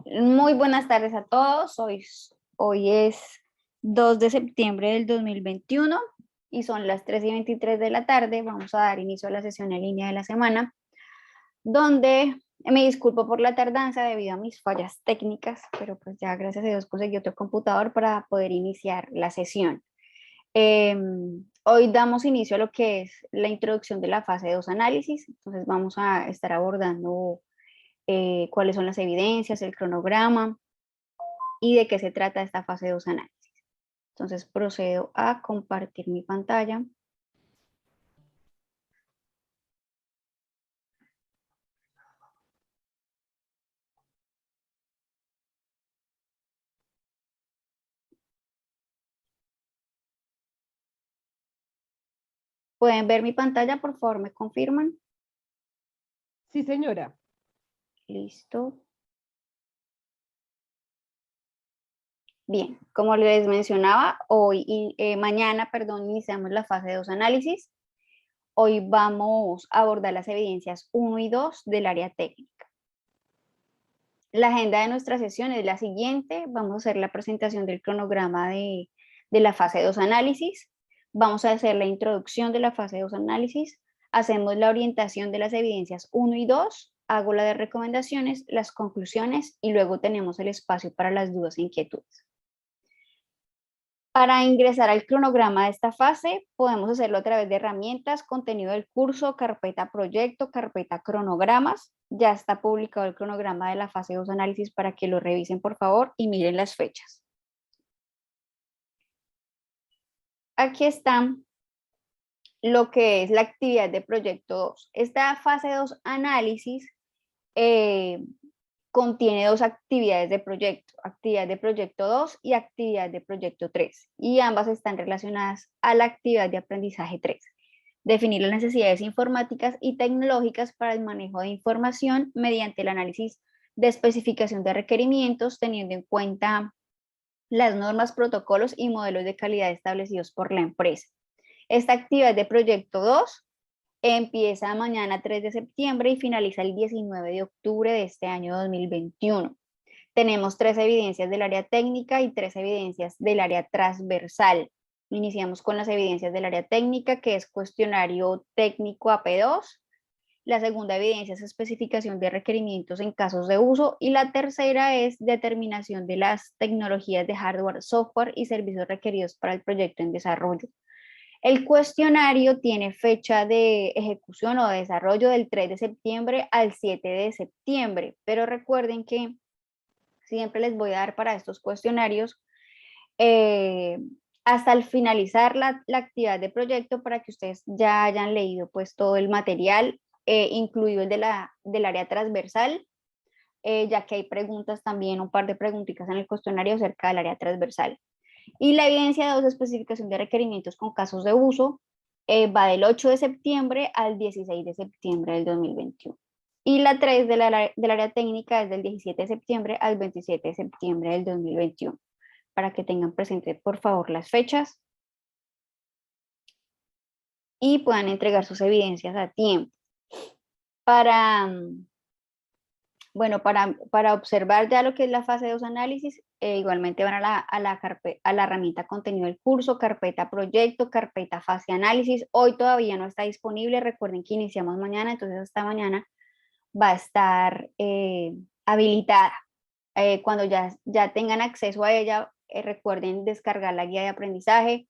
Muy buenas tardes a todos. Hoy es 2 de septiembre del 2021 y son las 3:23 de la tarde. Vamos a dar inicio a la sesión en línea de la semana, donde me disculpo por la tardanza debido a mis fallas técnicas, pero pues ya gracias a Dios conseguí otro computador para poder iniciar la sesión. Hoy damos inicio a lo que es la introducción de la fase 2 análisis. Entonces vamos a estar abordando cuáles son las evidencias, el cronograma y de qué se trata esta fase 2 análisis. Entonces procedo a compartir mi pantalla. ¿Pueden ver mi pantalla? Por favor, ¿me confirman? Sí, señora. Listo. Bien, como les mencionaba, mañana, iniciamos la fase 2 análisis. Hoy vamos a abordar las evidencias 1 y 2 del área técnica. La agenda de nuestra sesión es la siguiente. Vamos a hacer la presentación del cronograma de la fase 2 análisis. Vamos a hacer la introducción de la fase 2 análisis. Hacemos la orientación de las evidencias 1 y 2. Hago la de recomendaciones, las conclusiones y luego tenemos el espacio para las dudas e inquietudes. Para ingresar al cronograma de esta fase, podemos hacerlo a través de herramientas, contenido del curso, carpeta proyecto, carpeta cronogramas. Ya está publicado el cronograma de la fase 2 análisis para que lo revisen, por favor, y miren las fechas. Aquí está lo que es la actividad de proyecto 2. Esta fase 2 análisis contiene dos actividades de proyecto 2 y actividad de proyecto 3, y ambas están relacionadas a la actividad de aprendizaje 3. Definir las necesidades informáticas y tecnológicas para el manejo de información mediante el análisis de especificación de requerimientos, teniendo en cuenta las normas, protocolos y modelos de calidad establecidos por la empresa. Esta actividad de proyecto 2 empieza mañana 3 de septiembre y finaliza el 19 de octubre de este año 2021. Tenemos 3 evidencias del área técnica y 3 evidencias del área transversal. Iniciamos con las evidencias del área técnica, que es cuestionario técnico AP2. La segunda evidencia es especificación de requerimientos en casos de uso. Y la tercera es determinación de las tecnologías de hardware, software y servicios requeridos para el proyecto en desarrollo. El cuestionario tiene fecha de ejecución o de desarrollo del 3 de septiembre al 7 de septiembre, pero recuerden que siempre les voy a dar para estos cuestionarios hasta el finalizar la actividad de proyecto para que ustedes ya hayan leído pues todo el material, incluido el del área transversal, ya que hay preguntas también, un par de preguntitas en el cuestionario acerca del área transversal. Y la evidencia 2, especificación de requerimientos con casos de uso, va del 8 de septiembre al 16 de septiembre del 2021. Y la 3 del área técnica es del 17 de septiembre al 27 de septiembre del 2021. Para que tengan presente, por favor, las fechas y puedan entregar sus evidencias a tiempo. Para observar ya lo que es la fase 2 análisis, igualmente van a la herramienta contenido del curso, carpeta proyecto, carpeta fase análisis. Hoy todavía no está disponible, recuerden que iniciamos mañana, entonces hasta mañana va a estar habilitada. Cuando ya tengan acceso a ella, recuerden descargar la guía de aprendizaje,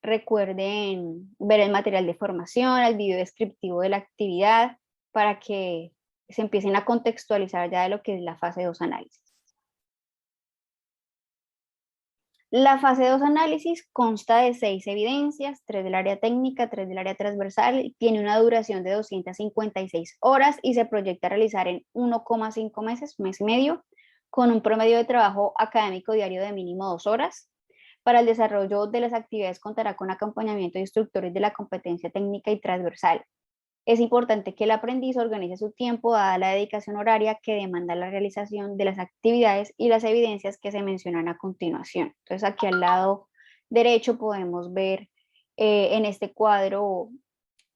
recuerden ver el material de formación, el video descriptivo de la actividad, para que se empiecen a contextualizar ya de lo que es la fase 2 análisis. La fase 2 análisis consta de 6 evidencias, 3 del área técnica, 3 del área transversal, tiene una duración de 256 horas y se proyecta realizar en 1,5 meses, mes y medio, con un promedio de trabajo académico diario de mínimo 2 horas. Para el desarrollo de las actividades contará con acompañamiento de instructores de la competencia técnica y transversal. Es importante que el aprendiz organice su tiempo dada la dedicación horaria que demanda la realización de las actividades y las evidencias que se mencionan a continuación. Entonces aquí al lado derecho podemos ver en este cuadro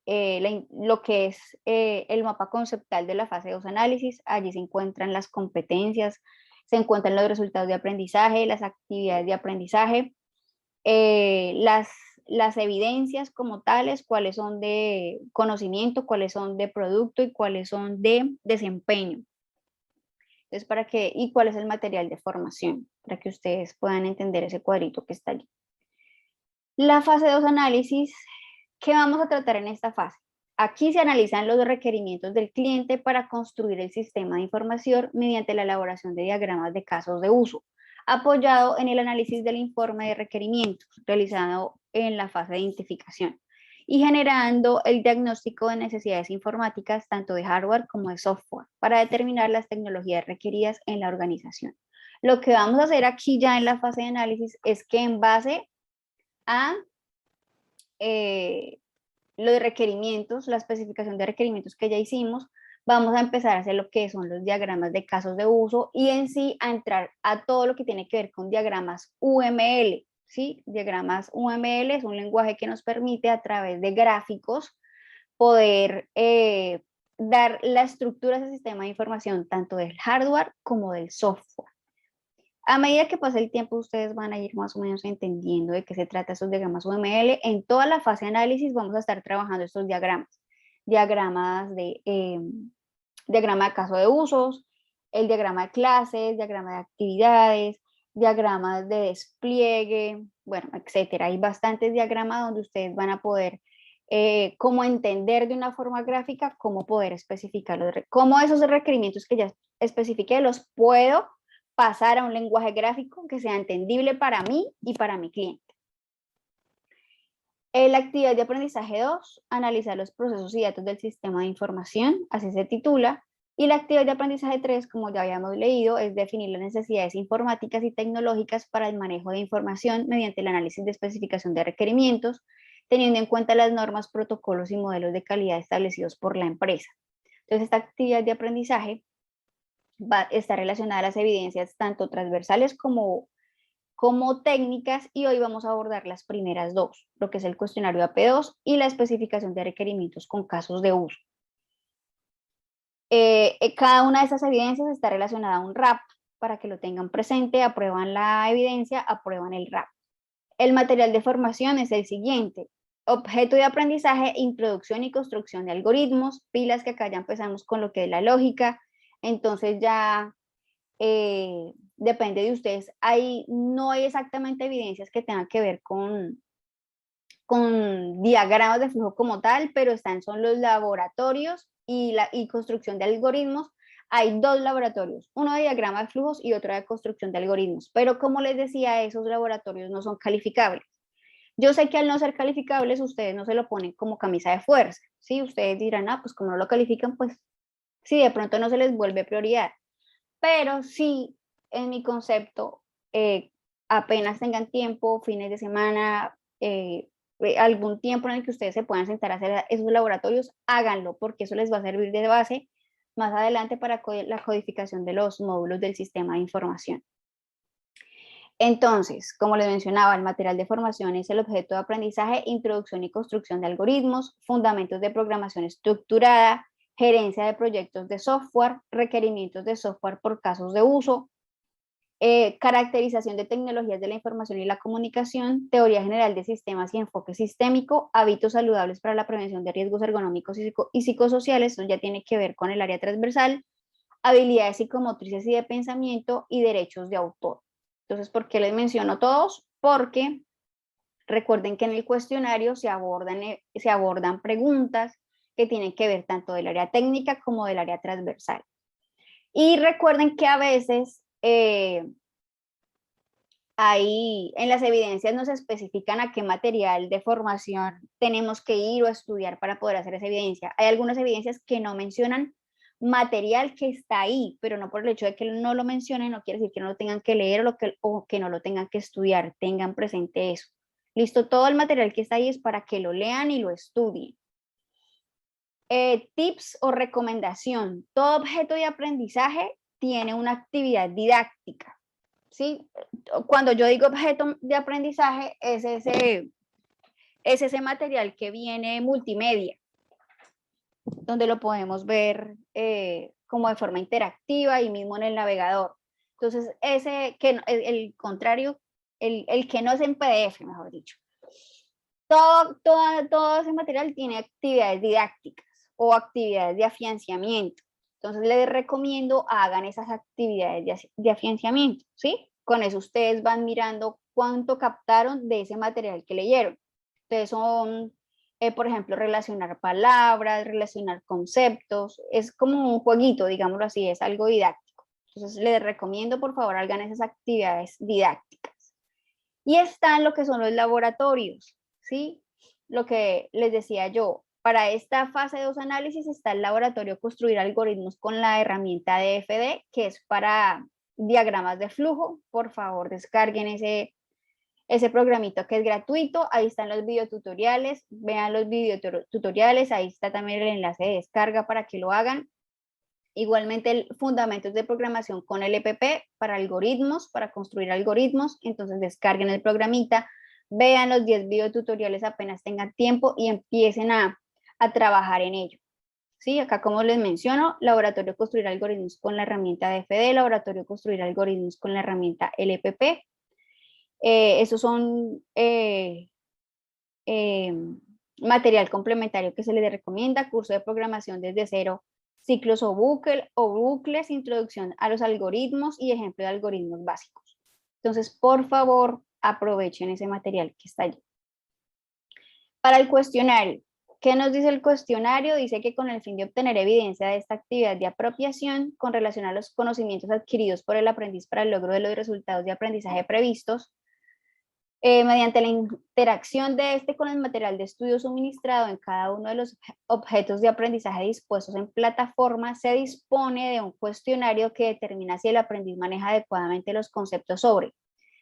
lo que es el mapa conceptual de la fase 2 análisis. Allí se encuentran las competencias, se encuentran los resultados de aprendizaje, las actividades de aprendizaje, las evidencias como tales, cuáles son de conocimiento, cuáles son de producto y cuáles son de desempeño. Entonces, y cuál es el material de formación, para que ustedes puedan entender ese cuadrito que está allí. La fase 2 análisis, ¿qué vamos a tratar en esta fase? Aquí se analizan los requerimientos del cliente para construir el sistema de información mediante la elaboración de diagramas de casos de uso, apoyado en el análisis del informe de requerimientos realizado en la fase de identificación y generando el diagnóstico de necesidades informáticas tanto de hardware como de software para determinar las tecnologías requeridas en la organización. Lo que vamos a hacer aquí ya en la fase de análisis es que en base a los requerimientos, la especificación de requerimientos que ya hicimos, vamos a empezar a hacer lo que son los diagramas de casos de uso y en sí a entrar a todo lo que tiene que ver con diagramas UML, ¿sí? Diagramas UML es un lenguaje que nos permite a través de gráficos poder dar la estructura de ese sistema de información tanto del hardware como del software. A medida que pase el tiempo, ustedes van a ir más o menos entendiendo de qué se trata esos diagramas UML. En toda la fase de análisis vamos a estar trabajando estos diagramas. Diagrama de caso de usos, el diagrama de clases, diagrama de actividades, diagramas de despliegue, bueno, etcétera. Hay bastantes diagramas donde ustedes van a poder cómo entender de una forma gráfica, cómo poder especificar cómo esos requerimientos que ya especifiqué los puedo pasar a un lenguaje gráfico que sea entendible para mí y para mi cliente. La actividad de aprendizaje 2, analizar los procesos y datos del sistema de información, así se titula. Y la actividad de aprendizaje 3, como ya habíamos leído, es definir las necesidades informáticas y tecnológicas para el manejo de información mediante el análisis de especificación de requerimientos, teniendo en cuenta las normas, protocolos y modelos de calidad establecidos por la empresa. Entonces, esta actividad de aprendizaje está relacionada a las evidencias tanto transversales como técnicas y hoy vamos a abordar las primeras dos, lo que es el cuestionario AP2 y la especificación de requerimientos con casos de uso. Cada una de esas evidencias está relacionada a un RAP para que lo tengan presente, aprueban la evidencia, aprueban el RAP. El material de formación es el siguiente: objeto de aprendizaje, introducción y construcción de algoritmos, pilas que acá ya empezamos con lo que es la lógica, entonces ya depende de ustedes. Ahí no hay exactamente evidencias que tengan que ver con diagramas de flujo como tal, pero son los laboratorios y construcción de algoritmos. Hay dos laboratorios, uno de diagrama de flujos y otro de construcción de algoritmos, pero como les decía, esos laboratorios no son calificables. Yo sé que al no ser calificables, ustedes no se lo ponen como camisa de fuerza, ¿sí? Ustedes dirán, pues como no lo califican, pues sí, de pronto no se les vuelve prioridad. Pero sí, en mi concepto, apenas tengan tiempo, fines de semana, algún tiempo en el que ustedes se puedan sentar a hacer esos laboratorios, háganlo, porque eso les va a servir de base más adelante para la codificación de los módulos del sistema de información. Entonces, como les mencionaba, el material de formación es el objeto de aprendizaje, introducción y construcción de algoritmos, fundamentos de programación estructurada, gerencia de proyectos de software, requerimientos de software por casos de uso, caracterización de tecnologías de la información y la comunicación, teoría general de sistemas y enfoque sistémico, hábitos saludables para la prevención de riesgos ergonómicos y psicosociales, eso ya tiene que ver con el área transversal, habilidades psicomotrices y de pensamiento y derechos de autor. Entonces, ¿por qué les menciono todos? Porque recuerden que en el cuestionario se abordan preguntas que tienen que ver tanto del área técnica como del área transversal. Y recuerden que a veces ahí en las evidencias nos especifican a qué material de formación tenemos que ir o estudiar para poder hacer esa evidencia. Hay algunas evidencias que no mencionan material que está ahí, pero no por el hecho de que no lo mencionen, no quiere decir que no lo tengan que leer o que no lo tengan que estudiar, tengan presente eso. Listo, todo el material que está ahí es para que lo lean y lo estudien. Tips o recomendación. Todo objeto de aprendizaje tiene una actividad didáctica, ¿sí? Cuando yo digo objeto de aprendizaje, es ese material que viene multimedia, donde lo podemos ver como de forma interactiva y mismo en el navegador. Entonces, ese que el contrario, el que no es en PDF, mejor dicho. Todo ese material tiene actividades didácticas o actividades de afianzamiento. Entonces, les recomiendo hagan esas actividades de afianzamiento, ¿sí? Con eso ustedes van mirando cuánto captaron de ese material que leyeron. Entonces, son, por ejemplo, relacionar palabras, relacionar conceptos. Es como un jueguito, digámoslo así, es algo didáctico. Entonces, les recomiendo, por favor, hagan esas actividades didácticas. Y están lo que son los laboratorios, ¿sí? Lo que les decía yo, para esta fase 2 análisis está el laboratorio construir algoritmos con la herramienta DFD, que es para diagramas de flujo. Por favor, descarguen ese programito que es gratuito. Ahí están los videotutoriales, vean los videotutoriales, ahí está también el enlace de descarga para que lo hagan. Igualmente, el fundamentos de programación con LPP para algoritmos, para construir algoritmos. Entonces, descarguen el programita, vean los 10 videotutoriales apenas tengan tiempo y empiecen a trabajar en ello. ¿Sí? Acá, como les menciono, laboratorio construir algoritmos con la herramienta DFD, laboratorio construir algoritmos con la herramienta LPP. Esos son material complementario que se les recomienda, curso de programación desde cero, ciclos o bucles, introducción a los algoritmos y ejemplo de algoritmos básicos. Entonces, por favor, aprovechen ese material que está allí. Para el cuestionario, ¿qué nos dice el cuestionario? Dice que con el fin de obtener evidencia de esta actividad de apropiación con relación a los conocimientos adquiridos por el aprendiz para el logro de los resultados de aprendizaje previstos, mediante la interacción de este con el material de estudio suministrado en cada uno de los objetos de aprendizaje dispuestos en plataforma, se dispone de un cuestionario que determina si el aprendiz maneja adecuadamente los conceptos sobre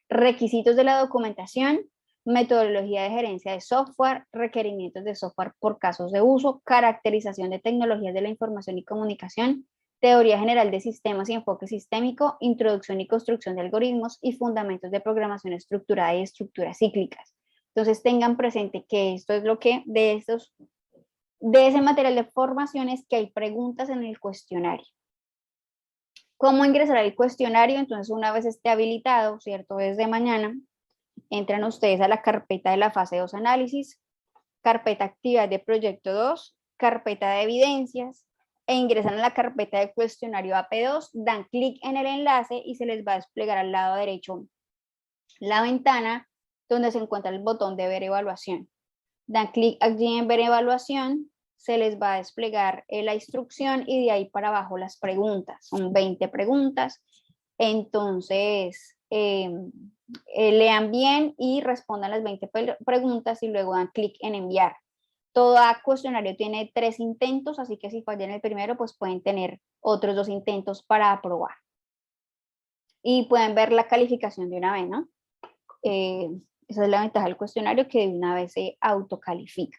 requisitos de la documentación, metodología de gerencia de software, requerimientos de software por casos de uso, caracterización de tecnologías de la información y comunicación, teoría general de sistemas y enfoque sistémico, introducción y construcción de algoritmos y fundamentos de programación estructurada y estructuras cíclicas. Entonces tengan presente que esto es lo que de ese material de formación es que hay preguntas en el cuestionario. ¿Cómo ingresar al cuestionario? Entonces, una vez esté habilitado, ¿cierto? Desde mañana, entran ustedes a la carpeta de la fase 2 análisis, carpeta actividad de proyecto 2, carpeta de evidencias, e ingresan a la carpeta de cuestionario AP2, dan clic en el enlace y se les va a desplegar al lado derecho la ventana donde se encuentra el botón de ver evaluación. Dan clic allí en ver evaluación, se les va a desplegar la instrucción y de ahí para abajo las preguntas. Son 20 preguntas. Entonces, lean bien y respondan las 20 preguntas y luego dan clic en enviar. Todo cuestionario tiene 3 intentos, así que si fallan el primero, pues pueden tener otros 2 intentos para aprobar. Y pueden ver la calificación de una vez, ¿no? Esa es la ventaja del cuestionario, que de una vez se autocalifica.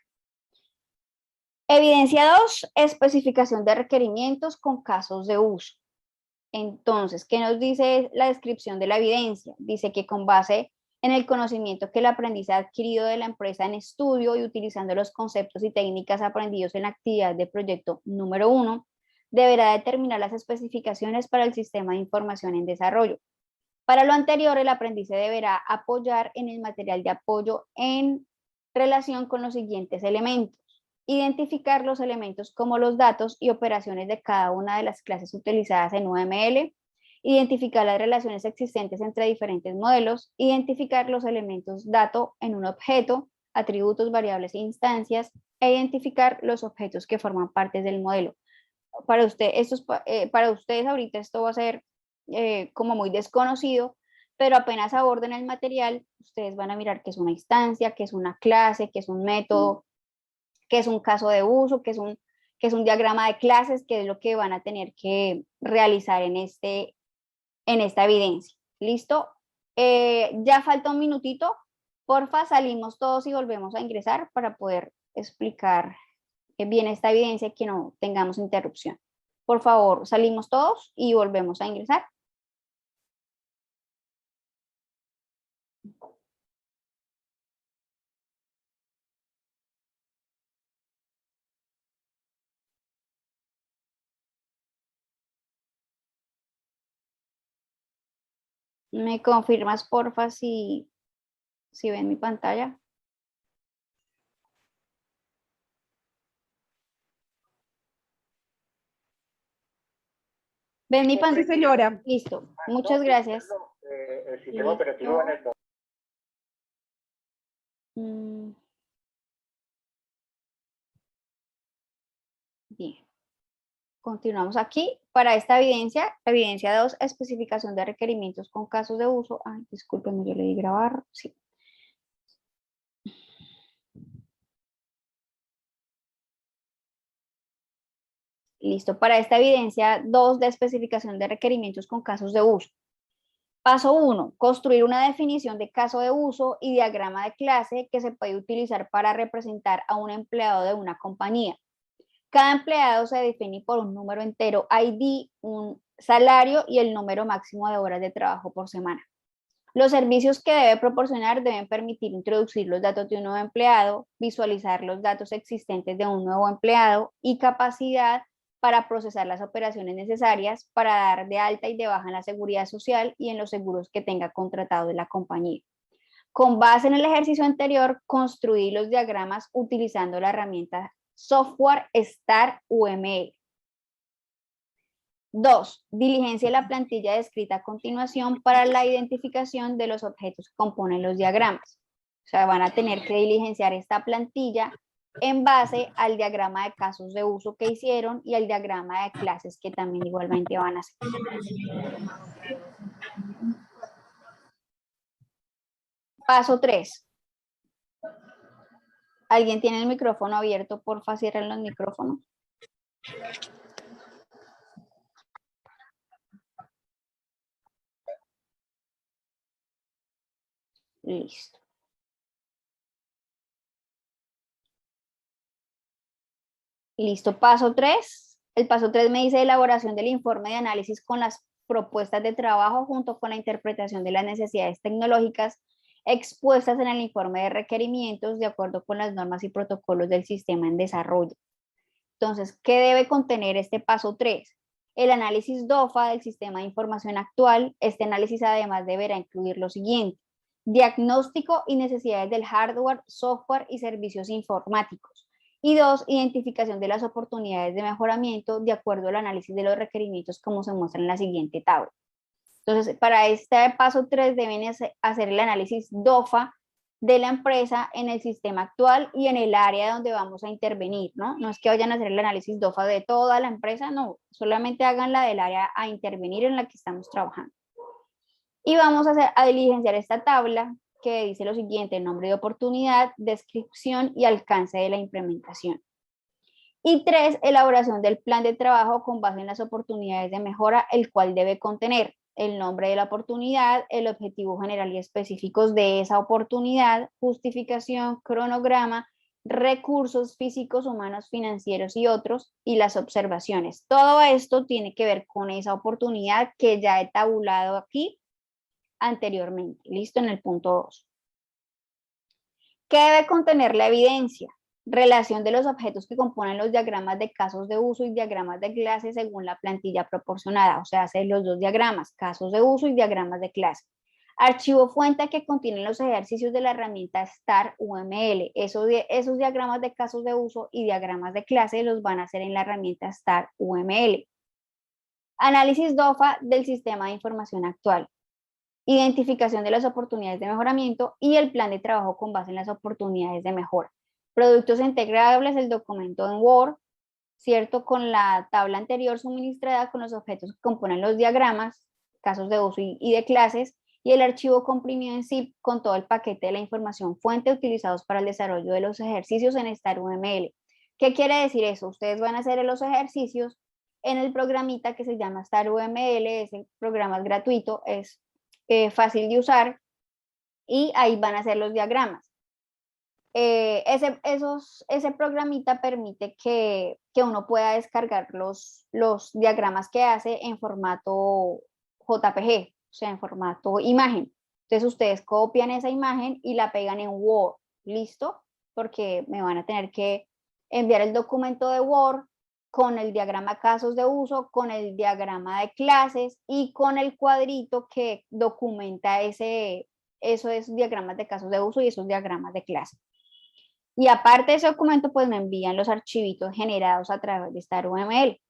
Evidencia 2, especificación de requerimientos con casos de uso. Entonces, ¿qué nos dice la descripción de la evidencia? Dice que con base en el conocimiento que el aprendiz ha adquirido de la empresa en estudio y utilizando los conceptos y técnicas aprendidos en la actividad de proyecto número 1, deberá determinar las especificaciones para el sistema de información en desarrollo. Para lo anterior, el aprendiz se deberá apoyar en el material de apoyo en relación con los siguientes elementos. Identificar los elementos como los datos y operaciones de cada una de las clases utilizadas en UML, identificar las relaciones existentes entre diferentes modelos, identificar los elementos dato en un objeto, atributos, variables e instancias, e identificar los objetos que forman parte del modelo. Para ustedes ahorita esto va a ser como muy desconocido, pero apenas aborden el material, ustedes van a mirar qué es una instancia, qué es una clase, qué es un método, qué es un caso de uso, qué es un diagrama de clases, qué es lo que van a tener que realizar en esta evidencia. ¿Listo? Ya falta un minutito. Porfa, salimos todos y volvemos a ingresar para poder explicar bien esta evidencia y que no tengamos interrupción. Por favor, salimos todos y volvemos a ingresar. ¿Me confirmas, porfa, si ven mi pantalla? ¿Ven mi Sí, pantalla? señora. Listo, muchas gracias. El sistema operativo en el Bien, continuamos aquí. Para esta evidencia, evidencia 2, especificación de requerimientos con casos de uso. Ay, discúlpenme, yo le di grabar. Sí. Listo, para esta evidencia 2 de especificación de requerimientos con casos de uso. Paso 1, construir una definición de caso de uso y diagrama de clase que se puede utilizar para representar a un empleado de una compañía. Cada empleado se define por un número entero ID, un salario y el número máximo de horas de trabajo por semana. Los servicios que debe proporcionar deben permitir introducir los datos de un nuevo empleado, visualizar los datos existentes de un nuevo empleado y capacidad para procesar las operaciones necesarias para dar de alta y de baja en la seguridad social y en los seguros que tenga contratado de la compañía. Con base en el ejercicio anterior, construí los diagramas utilizando la herramienta software Star UML. 2. Diligencia la plantilla descrita a continuación para la identificación de los objetos que componen los diagramas. O sea, van a tener que diligenciar esta plantilla en base al diagrama de casos de uso que hicieron y al diagrama de clases que también igualmente van a hacer. Paso 3. ¿Alguien tiene el micrófono abierto? Porfa, cierren los micrófonos. Listo. Listo, paso 3. El paso 3 me dice elaboración del informe de análisis con las propuestas de trabajo junto con la interpretación de las necesidades tecnológicas expuestas en el informe de requerimientos de acuerdo con las normas y protocolos del sistema en desarrollo. Entonces, ¿qué debe contener este paso 3? El análisis DOFA del sistema de información actual. Este análisis además deberá incluir lo siguiente: diagnóstico y necesidades del hardware, software y servicios informáticos. Y 2, identificación de las oportunidades de mejoramiento de acuerdo al análisis de los requerimientos como se muestra en la siguiente tabla. Entonces, para este paso 3 deben hacer el análisis DOFA de la empresa en el sistema actual y en el área donde vamos a intervenir, ¿no? No es que vayan a hacer el análisis DOFA de toda la empresa, no, solamente hagan la del área a intervenir en la que estamos trabajando. Y vamos a diligenciar esta tabla que dice lo siguiente: nombre de oportunidad, descripción y alcance de la implementación. Y 3, elaboración del plan de trabajo con base en las oportunidades de mejora, el cual debe contener el nombre de la oportunidad, el objetivo general y específicos de esa oportunidad, justificación, cronograma, recursos físicos, humanos, financieros y otros, y las observaciones. Todo esto tiene que ver con esa oportunidad que ya he tabulado aquí anteriormente. Listo, en el punto 2. ¿Qué debe contener la evidencia? Relación de los objetos que componen los diagramas de casos de uso y diagramas de clase según la plantilla proporcionada. O sea, hace los dos diagramas, casos de uso y diagramas de clase. Archivo fuente que contiene los ejercicios de la herramienta Star UML. Esos diagramas de casos de uso y diagramas de clase los van a hacer en la herramienta Star UML. Análisis DOFA del sistema de información actual. Identificación de las oportunidades de mejoramiento y el plan de trabajo con base en las oportunidades de mejora. Productos integrables, el documento en Word, ¿cierto? Con la tabla anterior suministrada con los objetos que componen los diagramas, casos de uso y de clases, y el archivo comprimido en zip con todo el paquete de la información fuente utilizados para el desarrollo de los ejercicios en Star UML. ¿Qué quiere decir eso? Ustedes van a hacer los ejercicios en el programita que se llama Star UML, ese programa es gratuito, es fácil de usar, y ahí van a hacer los diagramas. Ese programita permite que uno pueda descargar los diagramas que hace en formato JPG, o sea, en formato imagen. Entonces ustedes copian esa imagen y la pegan en Word, ¿listo? Porque me van a tener que enviar el documento de Word con el diagrama casos de uso, con el diagrama de clases y con el cuadrito que documenta esos diagramas de casos de uso y esos diagramas de clase. Y aparte de ese documento, pues me envían los archivitos generados a través de Star UML.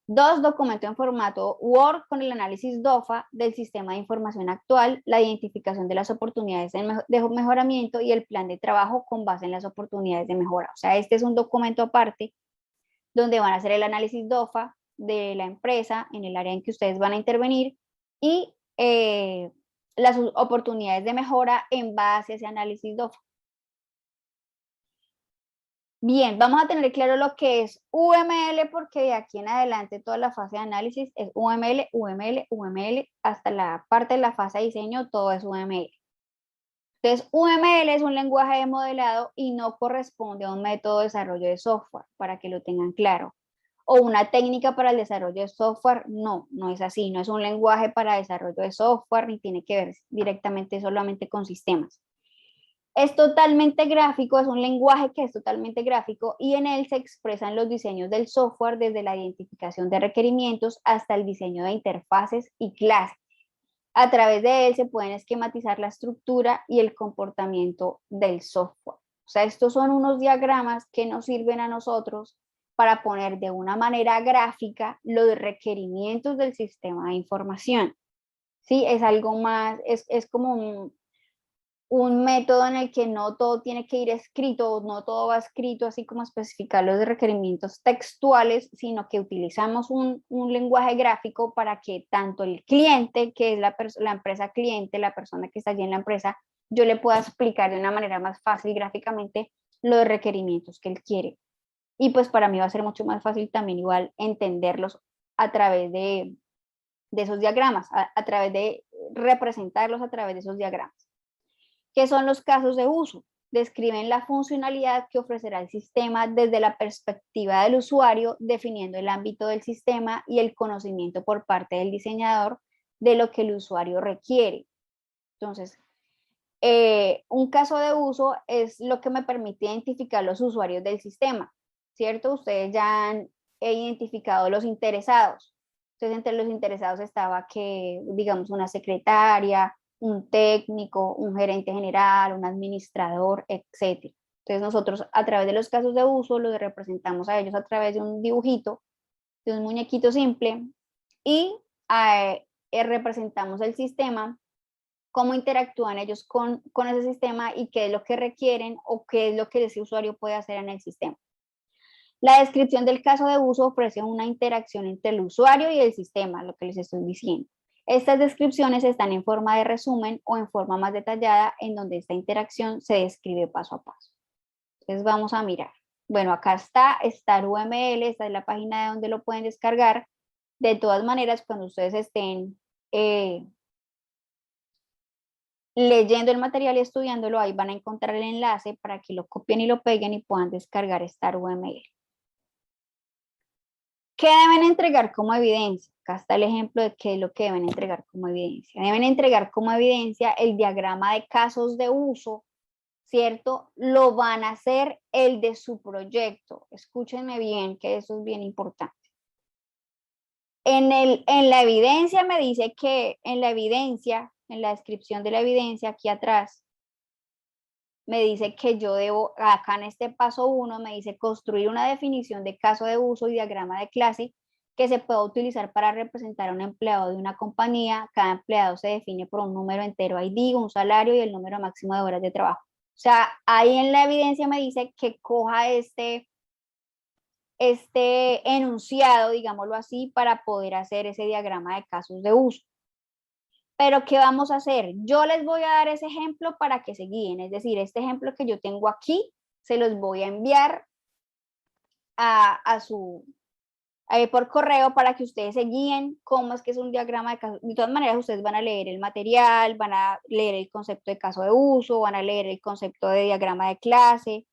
2, documento en formato Word con el análisis DOFA del sistema de información actual, la identificación de las oportunidades de mejoramiento y el plan de trabajo con base en las oportunidades de mejora. O sea, este es un documento aparte donde van a hacer el análisis DOFA de la empresa en el área en que ustedes van a intervenir y las oportunidades de mejora en base a ese análisis DOFA. Bien, vamos a tener claro lo que es UML porque de aquí en adelante toda la fase de análisis es UML, UML, UML, hasta la parte de la fase de diseño todo es UML. Entonces, UML es un lenguaje de modelado y no corresponde a un método de desarrollo de software, para que lo tengan claro. O una técnica para el desarrollo de software, no es así, no es un lenguaje para desarrollo de software ni tiene que ver directamente solamente con sistemas. Es totalmente gráfico, es un lenguaje que es totalmente gráfico y en él se expresan los diseños del software desde la identificación de requerimientos hasta el diseño de interfaces y clases. A través de él se pueden esquematizar la estructura y el comportamiento del software. O sea, estos son unos diagramas que nos sirven a nosotros para poner de una manera gráfica los requerimientos del sistema de información. ¿Sí? Es algo más, es como un método en el que no todo tiene que ir escrito, no todo va escrito así como especificar los requerimientos textuales, sino que utilizamos un lenguaje gráfico para que tanto el cliente, que es la empresa cliente, la persona que está allí en la empresa, yo le pueda explicar de una manera más fácil gráficamente los requerimientos que él quiere. Y pues para mí va a ser mucho más fácil también igual entenderlos a través de esos diagramas, a través de representarlos a través de esos diagramas. ¿Qué son los casos de uso? Describen la funcionalidad que ofrecerá el sistema desde la perspectiva del usuario, definiendo el ámbito del sistema y el conocimiento por parte del diseñador de lo que el usuario requiere. Entonces, un caso de uso es lo que me permite identificar los usuarios del sistema, ¿cierto? Ustedes ya han identificado los interesados. Entonces, entre los interesados estaba que, digamos, una secretaria, un técnico, un gerente general, un administrador, etc. Entonces nosotros a través de los casos de uso los representamos a ellos a través de un dibujito, de un muñequito simple y representamos el sistema, cómo interactúan ellos con ese sistema y qué es lo que requieren o qué es lo que ese usuario puede hacer en el sistema. La descripción del caso de uso ofrece una interacción entre el usuario y el sistema, lo que les estoy diciendo. Estas descripciones están en forma de resumen o en forma más detallada en donde esta interacción se describe paso a paso. Entonces vamos a mirar. Bueno, acá está Star UML, esta es la página de donde lo pueden descargar. De todas maneras, cuando ustedes estén leyendo el material y estudiándolo, ahí van a encontrar el enlace para que lo copien y lo peguen y puedan descargar Star UML. ¿Qué deben entregar como evidencia? Acá está el ejemplo de qué es lo que deben entregar como evidencia. Deben entregar como evidencia el diagrama de casos de uso, ¿cierto? Lo van a hacer el de su proyecto. Escúchenme bien, que eso es bien importante. En la evidencia me dice que, en la descripción de la evidencia, aquí atrás, me dice que yo debo, acá en este paso 1, me dice construir una definición de caso de uso y diagrama de clase que se pueda utilizar para representar a un empleado de una compañía. Cada empleado se define por un número entero ID, un salario y el número máximo de horas de trabajo. O sea, ahí en la evidencia me dice que coja este enunciado, digámoslo así, para poder hacer ese diagrama de casos de uso. Pero ¿qué vamos a hacer? Yo les voy a dar ese ejemplo para que se guíen, es decir, este ejemplo que yo tengo aquí, se los voy a enviar por correo para que ustedes se guíen cómo es que es un diagrama de caso. De todas maneras, ustedes van a leer el material, van a leer el concepto de caso de uso, van a leer el concepto de diagrama de clase.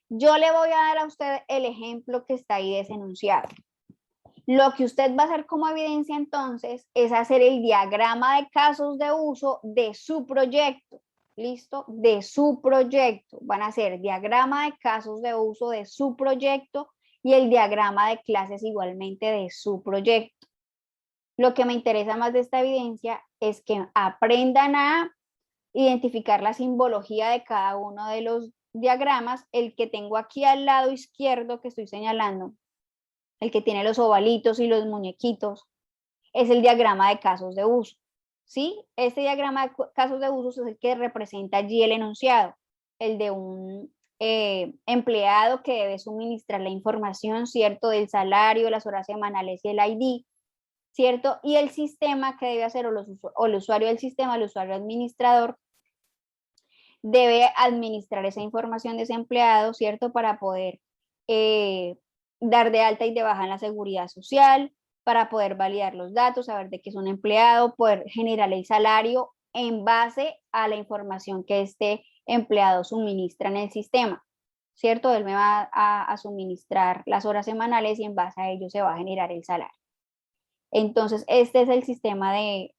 Yo le voy a dar a usted el ejemplo que está ahí desenunciado. Lo que usted va a hacer como evidencia entonces es hacer el diagrama de casos de uso de su proyecto. ¿Listo? De su proyecto. Van a hacer diagrama de casos de uso de su proyecto y el diagrama de clases igualmente de su proyecto. Lo que me interesa más de esta evidencia es que aprendan a identificar la simbología de cada uno de los diagramas. El que tengo aquí al lado izquierdo que estoy señalando, el que tiene los ovalitos y los muñequitos, es el diagrama de casos de uso. ¿Sí? Este diagrama de casos de uso es el que representa allí el enunciado, el de un empleado que debe suministrar la información, ¿cierto? Del salario, las horas semanales y el ID, ¿cierto? Y el sistema que debe hacer, o el usuario del sistema, el usuario administrador, debe administrar esa información de ese empleado, ¿cierto? Para poder dar de alta y de baja en la seguridad social, para poder validar los datos, saber de qué es un empleado, poder generar el salario en base a la información que este empleado suministra en el sistema, ¿cierto? Él me va a suministrar las horas semanales y en base a ello se va a generar el salario. Entonces, este es el sistema de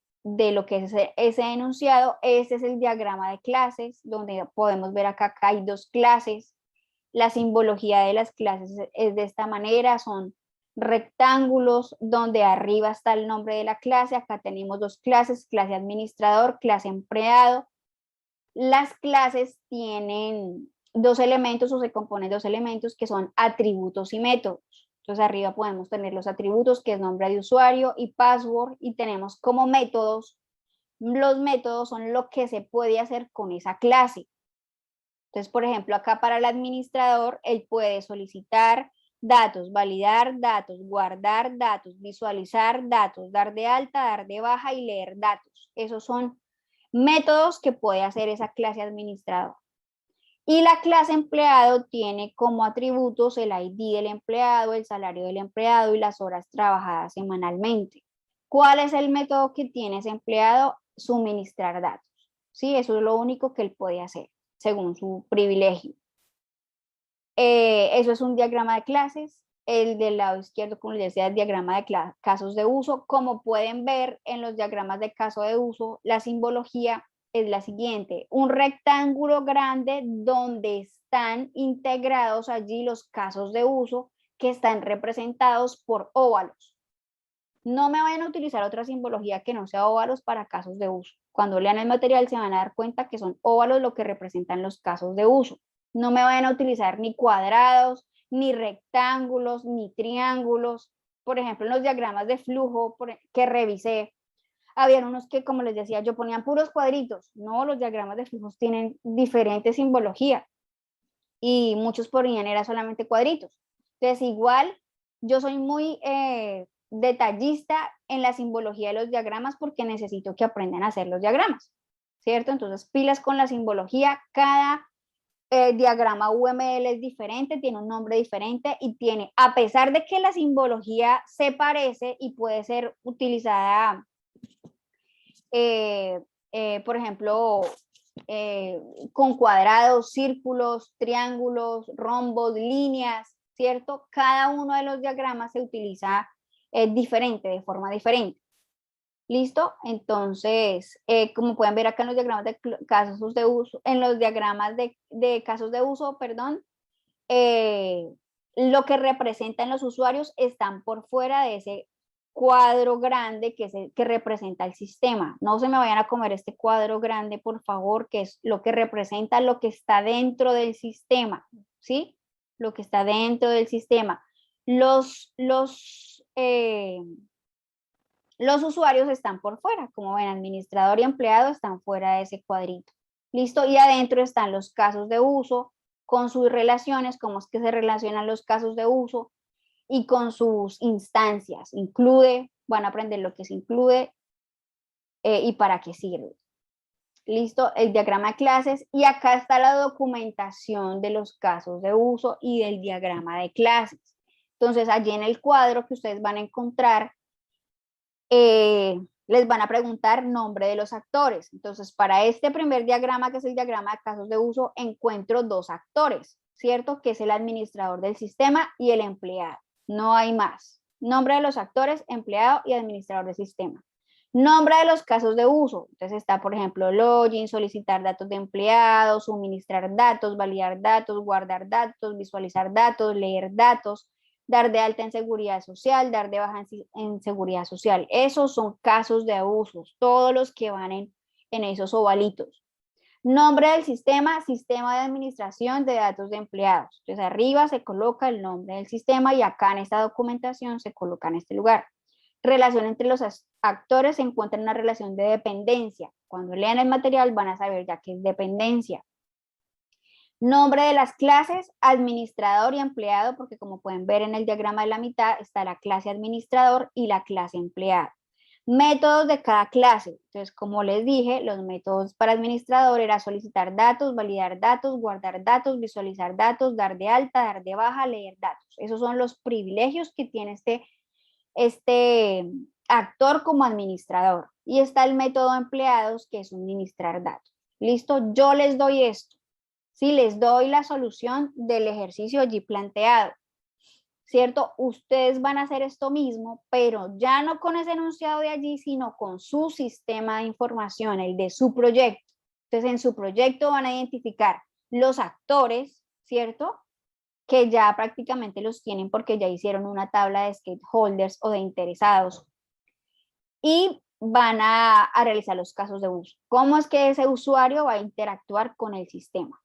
lo que es ese enunciado. Este es el diagrama de clases, donde podemos ver acá que hay dos clases. La simbología de las clases es de esta manera, son rectángulos donde arriba está el nombre de la clase. Acá tenemos dos clases, clase administrador, clase empleado. Las clases tienen dos elementos o se componen de dos elementos que son atributos y métodos. Entonces arriba podemos tener los atributos, que es nombre de usuario y password, y tenemos como métodos, los métodos son lo que se puede hacer con esa clase. Entonces, por ejemplo, acá para el administrador, él puede solicitar datos, validar datos, guardar datos, visualizar datos, dar de alta, dar de baja y leer datos. Esos son métodos que puede hacer esa clase administrador. Y la clase empleado tiene como atributos el ID del empleado, el salario del empleado y las horas trabajadas semanalmente. ¿Cuál es el método que tiene ese empleado? Suministrar datos. ¿Sí? Eso es lo único que él puede hacer, según su privilegio. Eso es un diagrama de clases. El del lado izquierdo, como les decía, el diagrama de casos de uso. Como pueden ver en los diagramas de caso de uso, la simbología es la siguiente: un rectángulo grande donde están integrados allí los casos de uso que están representados por óvalos. No me vayan a utilizar otra simbología que no sea óvalos para casos de uso. Cuando lean el material se van a dar cuenta que son óvalos lo que representan los casos de uso. No me vayan a utilizar ni cuadrados, ni rectángulos, ni triángulos. Por ejemplo, en los diagramas de flujo que revisé, habían unos que, como les decía, yo ponían puros cuadritos. No, los diagramas de flujos tienen diferentes simbologías y muchos ponían era solamente cuadritos. Entonces, igual, yo soy muy detallista en la simbología de los diagramas porque necesito que aprendan a hacer los diagramas, ¿cierto? Entonces, pilas con la simbología. Cada diagrama UML es diferente, tiene un nombre diferente y tiene, a pesar de que la simbología se parece y puede ser utilizada por ejemplo, con cuadrados, círculos, triángulos, rombos, líneas, ¿cierto? Cada uno de los diagramas se utiliza diferente, de forma diferente. ¿Listo? Entonces, como pueden ver acá en los diagramas de casos de uso, en los diagramas de casos de uso, perdón, lo que representan los usuarios están por fuera de ese cuadro grande que, que representa el sistema. No se me vayan a comer este cuadro grande, por favor, que es lo que representa lo que está dentro del sistema, ¿sí? Lo que está dentro del sistema. Los usuarios están por fuera, como ven, administrador y empleado están fuera de ese cuadrito. ¿Listo? Y adentro están los casos de uso, con sus relaciones, cómo es que se relacionan los casos de uso, y con sus instancias. Include, van a aprender lo que se incluye y para qué sirve. Listo, el diagrama de clases, y acá está la documentación de los casos de uso y del diagrama de clases. Entonces, allí en el cuadro que ustedes van a encontrar, les van a preguntar nombre de los actores. Entonces, para este primer diagrama, que es el diagrama de casos de uso, encuentro dos actores, ¿cierto? Que es el administrador del sistema y el empleado. No hay más. Nombre de los actores, empleado y administrador del sistema. Nombre de los casos de uso. Entonces está, por ejemplo, login, solicitar datos de empleados, suministrar datos, validar datos, guardar datos, visualizar datos, leer datos, dar de alta en seguridad social, dar de baja en seguridad social. Esos son casos de abusos, todos los que van en esos ovalitos. Nombre del sistema, sistema de administración de datos de empleados. Entonces arriba se coloca el nombre del sistema y acá en esta documentación se coloca en este lugar. Relación entre los actores, se encuentra en una relación de dependencia. Cuando lean el material van a saber ya qué es dependencia. Nombre de las clases, administrador y empleado, porque como pueden ver en el diagrama de la mitad está la clase administrador y la clase empleado. Métodos de cada clase. Entonces, como les dije, los métodos para administrador era solicitar datos, validar datos, guardar datos, visualizar datos, dar de alta, dar de baja, leer datos. Esos son los privilegios que tiene este actor como administrador. Y está el método empleados, que es suministrar datos. ¿Listo? Yo les doy esto. Sí, les doy la solución del ejercicio allí planteado. ¿Cierto? Ustedes van a hacer esto mismo, pero ya no con ese enunciado de allí, sino con su sistema de información, el de su proyecto. Entonces, en su proyecto van a identificar los actores, ¿cierto? Que ya prácticamente los tienen porque ya hicieron una tabla de stakeholders o de interesados. Y van a realizar los casos de uso. ¿Cómo es que ese usuario va a interactuar con el sistema?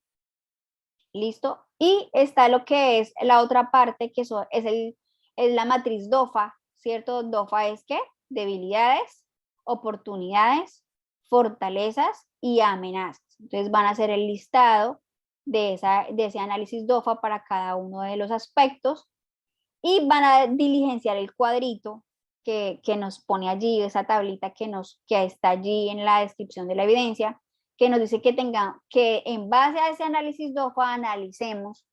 ¿Listo? Y está lo que es la otra parte, que es la matriz DOFA, ¿cierto? DOFA es ¿qué? Debilidades, oportunidades, fortalezas y amenazas. Entonces van a hacer el listado de ese análisis DOFA para cada uno de los aspectos y van a diligenciar el cuadrito que nos pone allí, esa tablita que está allí en la descripción de la evidencia, que nos dice que en base a ese análisis DOFA analicemos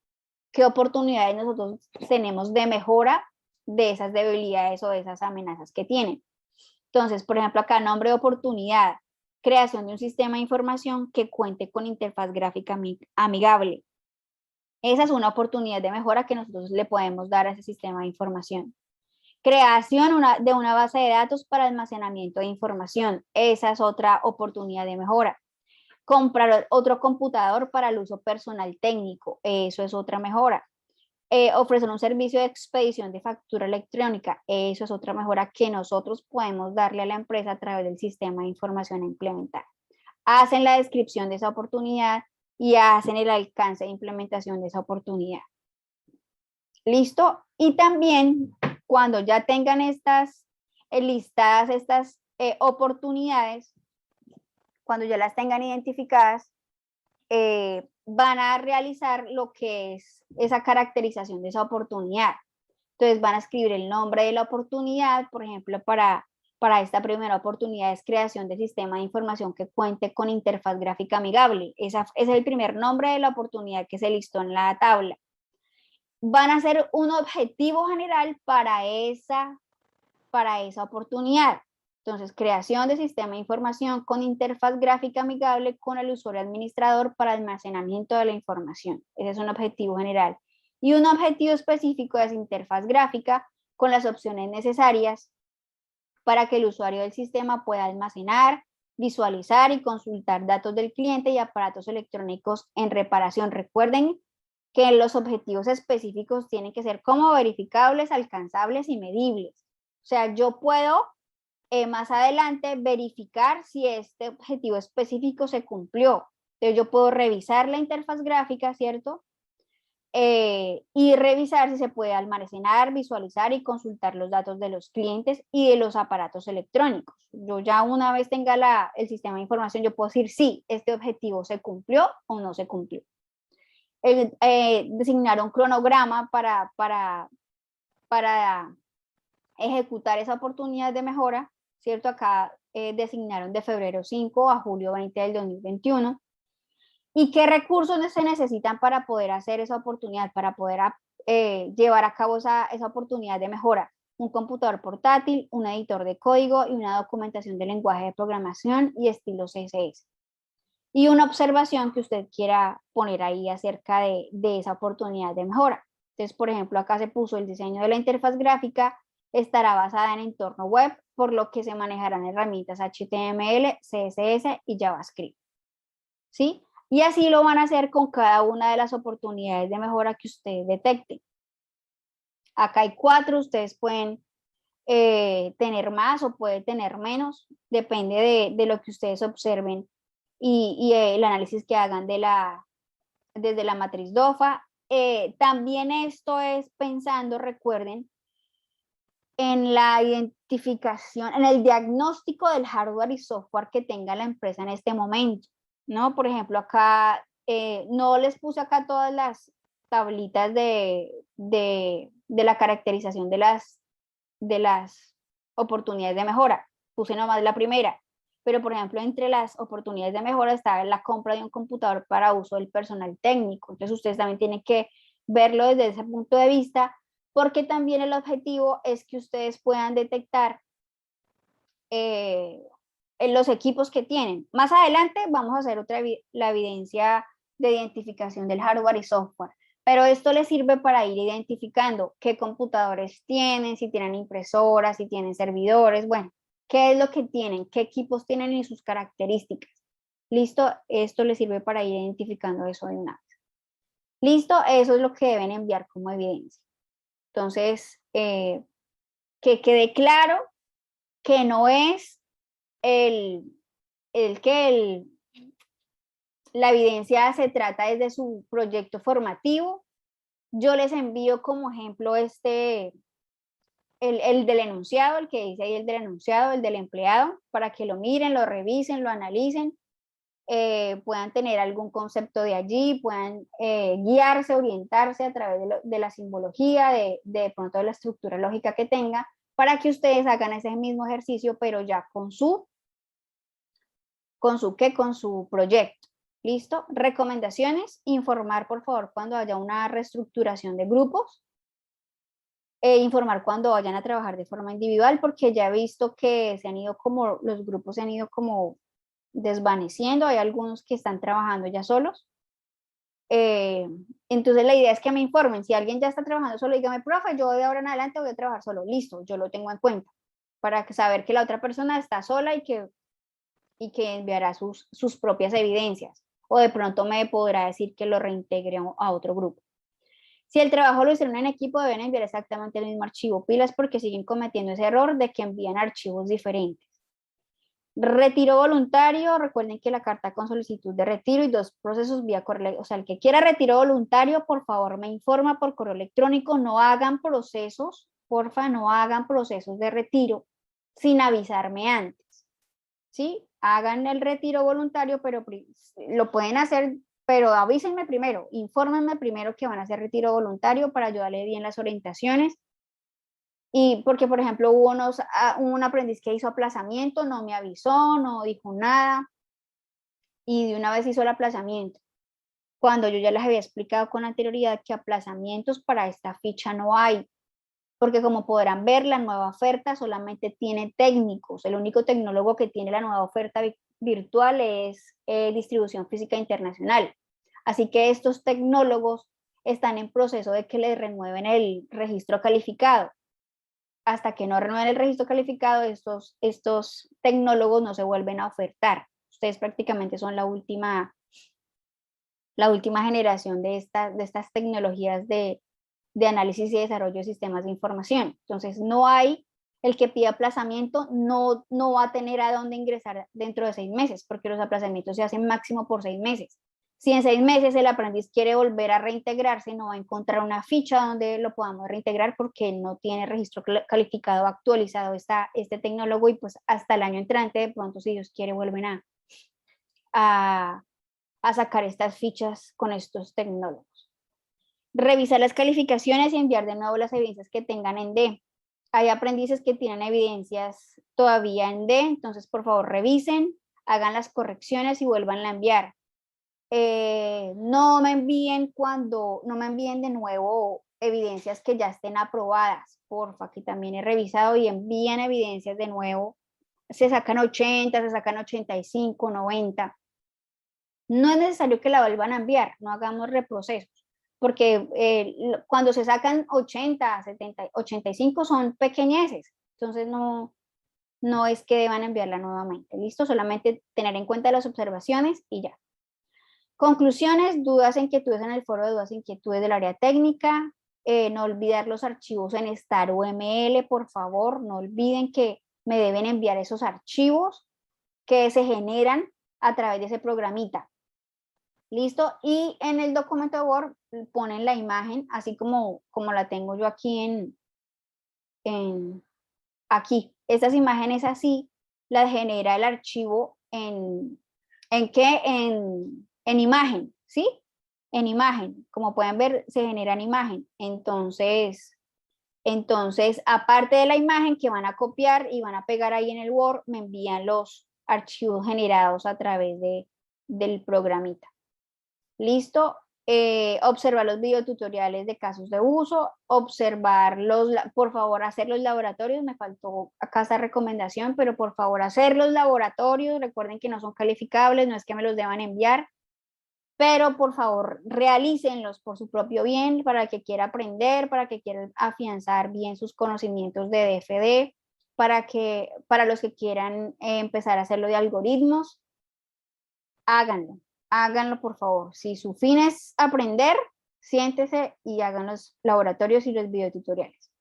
qué oportunidades nosotros tenemos de mejora de esas debilidades o de esas amenazas que tienen. Entonces, por ejemplo, acá nombre de oportunidad, creación de un sistema de información que cuente con interfaz gráfica amigable. Esa es una oportunidad de mejora que nosotros le podemos dar a ese sistema de información. Creación de una base de datos para almacenamiento de información. Esa es otra oportunidad de mejora. Comprar otro computador para el uso personal técnico. Eso es otra mejora. Ofrecer un servicio de expedición de factura electrónica. Eso es otra mejora que nosotros podemos darle a la empresa a través del sistema de información a implementar. Hacen la descripción de esa oportunidad y hacen el alcance de implementación de esa oportunidad. ¿Listo? Y también cuando ya tengan listadas estas oportunidades, cuando ya las tengan identificadas, van a realizar lo que es esa caracterización de esa oportunidad. Entonces van a escribir el nombre de la oportunidad, por ejemplo, para esta primera oportunidad es creación de sistema de información que cuente con interfaz gráfica amigable. Ese es el primer nombre de la oportunidad que se listó en la tabla. Van a hacer un objetivo general para esa oportunidad. Entonces, creación de sistema de información con interfaz gráfica amigable con el usuario administrador para almacenamiento de la información. Ese es un objetivo general. Y un objetivo específico es interfaz gráfica con las opciones necesarias para que el usuario del sistema pueda almacenar, visualizar y consultar datos del cliente y aparatos electrónicos en reparación. Recuerden que los objetivos específicos tienen que ser como verificables, alcanzables y medibles. O sea, yo puedo más adelante verificar si este objetivo específico se cumplió. Entonces yo puedo revisar la interfaz gráfica, ¿cierto? Y revisar si se puede almacenar, visualizar y consultar los datos de los clientes y de los aparatos electrónicos. Yo ya una vez tenga el sistema de información, yo puedo decir si este objetivo se cumplió o no se cumplió. Designar un cronograma para ejecutar esa oportunidad de mejora, ¿cierto? Acá designaron de febrero 5 a julio 20 del 2021. ¿Y qué recursos se necesitan para poder hacer esa oportunidad, para poder llevar a cabo esa oportunidad de mejora? Un computador portátil, un editor de código y una documentación de lenguaje de programación y estilo CSS. Y una observación que usted quiera poner ahí acerca de esa oportunidad de mejora. Entonces, por ejemplo, acá se puso el diseño de la interfaz gráfica, estará basada en entorno web, por lo que se manejarán herramientas HTML, CSS y JavaScript. ¿Sí? Y así lo van a hacer con cada una de las oportunidades de mejora que ustedes detecten. Acá hay 4, ustedes pueden tener más o puede tener menos, depende de lo que ustedes observen y el análisis que hagan desde la matriz DOFA. También esto es pensando, recuerden, en la identificación, en el diagnóstico del hardware y software que tenga la empresa en este momento, ¿no? Por ejemplo, acá, no les puse acá todas las tablitas de la caracterización de las oportunidades de mejora, puse nomás la primera, pero por ejemplo, entre las oportunidades de mejora está la compra de un computador para uso del personal técnico, entonces ustedes también tienen que verlo desde ese punto de vista, porque también el objetivo es que ustedes puedan detectar en los equipos que tienen. Más adelante vamos a hacer la evidencia de identificación del hardware y software, pero esto les sirve para ir identificando qué computadores tienen, si tienen impresoras, si tienen servidores, bueno, qué es lo que tienen, qué equipos tienen y sus características. ¿Listo? Esto les sirve para ir identificando eso de una vez. ¿Listo? Eso es lo que deben enviar como evidencia. Entonces, que quede claro que no es la evidencia se trata desde su proyecto formativo. Yo les envío como ejemplo el del enunciado, el que dice ahí el del enunciado, el del empleado, para que lo miren, lo revisen, lo analicen, puedan tener algún concepto de allí, puedan guiarse, orientarse a través de la simbología, de pronto de la estructura lógica que tenga, para que ustedes hagan ese mismo ejercicio, pero ya con su proyecto. ¿Listo? Recomendaciones, informar por favor cuando haya una reestructuración de grupos, informar cuando vayan a trabajar de forma individual, porque ya he visto que los grupos se han ido como desvaneciendo, hay algunos que están trabajando ya solos. Entonces la idea es que me informen, si alguien ya está trabajando solo, dígame, profe, yo de ahora en adelante voy a trabajar solo, listo, yo lo tengo en cuenta, para saber que la otra persona está sola y que enviará sus propias evidencias, o de pronto me podrá decir que lo reintegre a otro grupo. Si el trabajo lo hicieron en equipo, deben enviar exactamente el mismo archivo, pilas, porque siguen cometiendo ese error de que envían archivos diferentes. Retiro voluntario, recuerden que la carta con solicitud de retiro y 2 procesos vía correo, o sea, el que quiera retiro voluntario, por favor me informa por correo electrónico, no hagan procesos, porfa, no hagan procesos de retiro sin avisarme antes, ¿sí? Hagan el retiro voluntario, pero lo pueden hacer, pero avísenme primero, infórmenme primero que van a hacer retiro voluntario para yo darle bien las orientaciones. Y porque, por ejemplo, hubo un aprendiz que hizo aplazamiento, no me avisó, no dijo nada, y de una vez hizo el aplazamiento, cuando yo ya les había explicado con anterioridad que aplazamientos para esta ficha no hay, porque como podrán ver, la nueva oferta solamente tiene técnicos, el único tecnólogo que tiene la nueva oferta virtual es distribución física internacional, así que estos tecnólogos están en proceso de que les renueven el registro calificado. Hasta que no renueven el registro calificado, estos tecnólogos no se vuelven a ofertar. Ustedes prácticamente son la última generación de estas tecnologías de análisis y desarrollo de sistemas de información. Entonces, no hay, el que pida aplazamiento no va a tener a dónde ingresar dentro de 6 meses, porque los aplazamientos se hacen máximo por 6 meses. Si en 6 meses el aprendiz quiere volver a reintegrarse, no va a encontrar una ficha donde lo podamos reintegrar porque no tiene registro calificado actualizado este tecnólogo, y pues hasta el año entrante, de pronto, si Dios quiere, vuelven a sacar estas fichas con estos tecnólogos. Revisar las calificaciones y enviar de nuevo las evidencias que tengan en D. Hay aprendices que tienen evidencias todavía en D, entonces por favor revisen, hagan las correcciones y vuelvan a enviar. No me envíen de nuevo evidencias que ya estén aprobadas, porfa, que también he revisado, y envíen evidencias de nuevo. Se sacan 80, se sacan 85, 90. No es necesario que la vuelvan a enviar, no hagamos reprocesos, porque cuando se sacan 80, 70, 85 son pequeñeces, entonces no es que deban enviarla nuevamente, ¿listo? Solamente tener en cuenta las observaciones y ya. Conclusiones, dudas, inquietudes en el foro de dudas e inquietudes del área técnica. no olvidar los archivos en Star UML, por favor, no olviden que me deben enviar esos archivos que se generan a través de ese programita. ¿Listo? Y en el documento de Word ponen la imagen, así como la tengo yo aquí aquí. Estas imágenes así las genera el archivo ¿en qué? En imagen, ¿sí? En imagen. Como pueden ver, se genera en imagen. Entonces, aparte de la imagen que van a copiar y van a pegar ahí en el Word, me envían los archivos generados a través del programita. ¿Listo? Observar los videotutoriales de casos de uso, observar por favor, hacer los laboratorios, me faltó acá esta recomendación, pero por favor, hacer los laboratorios, recuerden que no son calificables, no es que me los deban enviar, pero por favor, realícenlos por su propio bien, para el que quiera aprender, para que quiera afianzar bien sus conocimientos de DFD, para los que quieran empezar a hacerlo de algoritmos, háganlo. Háganlo, por favor. Si su fin es aprender, siéntese y hagan los laboratorios y los videotutoriales.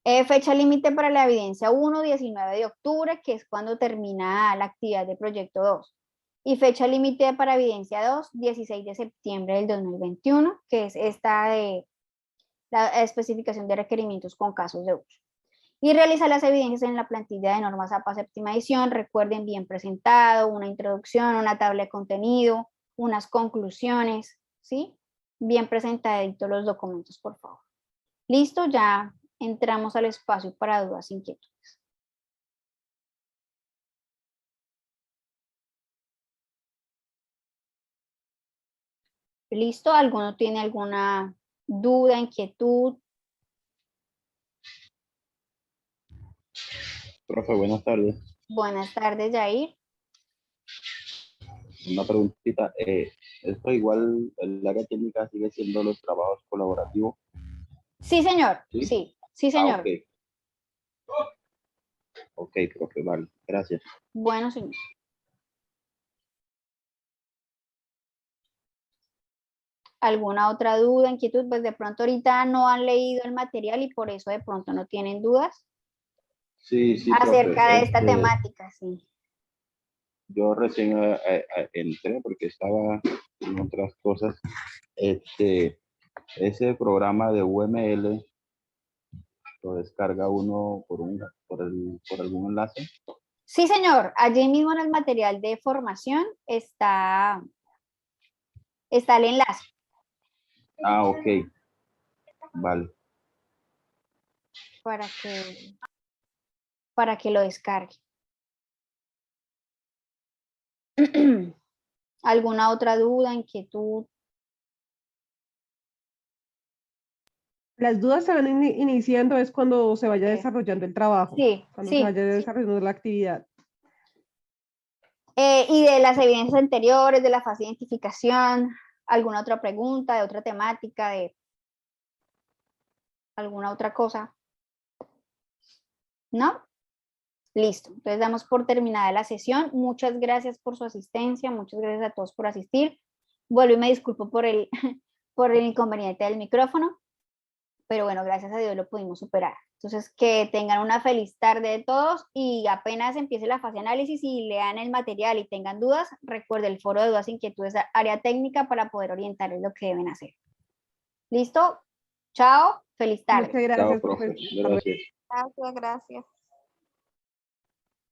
Fecha límite para la evidencia 1, 19 de octubre, que es cuando termina la actividad de proyecto 2. Y fecha límite para evidencia 2, 16 de septiembre del 2021, que es esta de la especificación de requerimientos con casos de uso. Y realizar las evidencias en la plantilla de normas APA séptima edición. Recuerden, bien presentado, una introducción, una tabla de contenido, unas conclusiones, ¿sí? Bien presentaditos los documentos, por favor. Listo, ya entramos al espacio para dudas e inquietudes. ¿Listo? ¿Alguno tiene alguna duda, inquietud? Profe, buenas tardes. Buenas tardes, Yair. Una preguntita. ¿Esto igual el área técnica sigue siendo los trabajos colaborativos? Sí, señor. Sí, sí, señor. Ok. Ok, profe, vale. Gracias. Bueno, señor. ¿Alguna otra duda, inquietud? Pues de pronto ahorita no han leído el material y por eso de pronto no tienen dudas Sí, acerca profe. de esta temática, sí. Yo recién entré porque estaba en otras cosas. Ese programa de UML lo descarga uno por algún enlace. Sí, señor. Allí mismo en el material de formación está el enlace. Ah, ok. Vale. Para que lo descargue. ¿Alguna otra duda, inquietud? Las dudas se van iniciando es cuando se vaya desarrollando el trabajo, Sí, cuando se vaya desarrollando la actividad. Y de las evidencias anteriores, de la fase de identificación, ¿alguna otra pregunta, de otra temática, de alguna otra cosa? ¿No? Listo. Entonces damos por terminada la sesión. Muchas gracias por su asistencia, muchas gracias a todos por asistir. Vuelvo y me disculpo por el inconveniente del micrófono, pero bueno, gracias a Dios lo pudimos superar. Entonces, que tengan una feliz tarde de todos y apenas empiece la fase de análisis y lean el material y tengan dudas, recuerden el foro de dudas e inquietudes área técnica para poder orientarles lo que deben hacer. ¿Listo? Chao, feliz tarde. Muchas gracias, Chao, profe. profesor. Gracias. Gracias, gracias.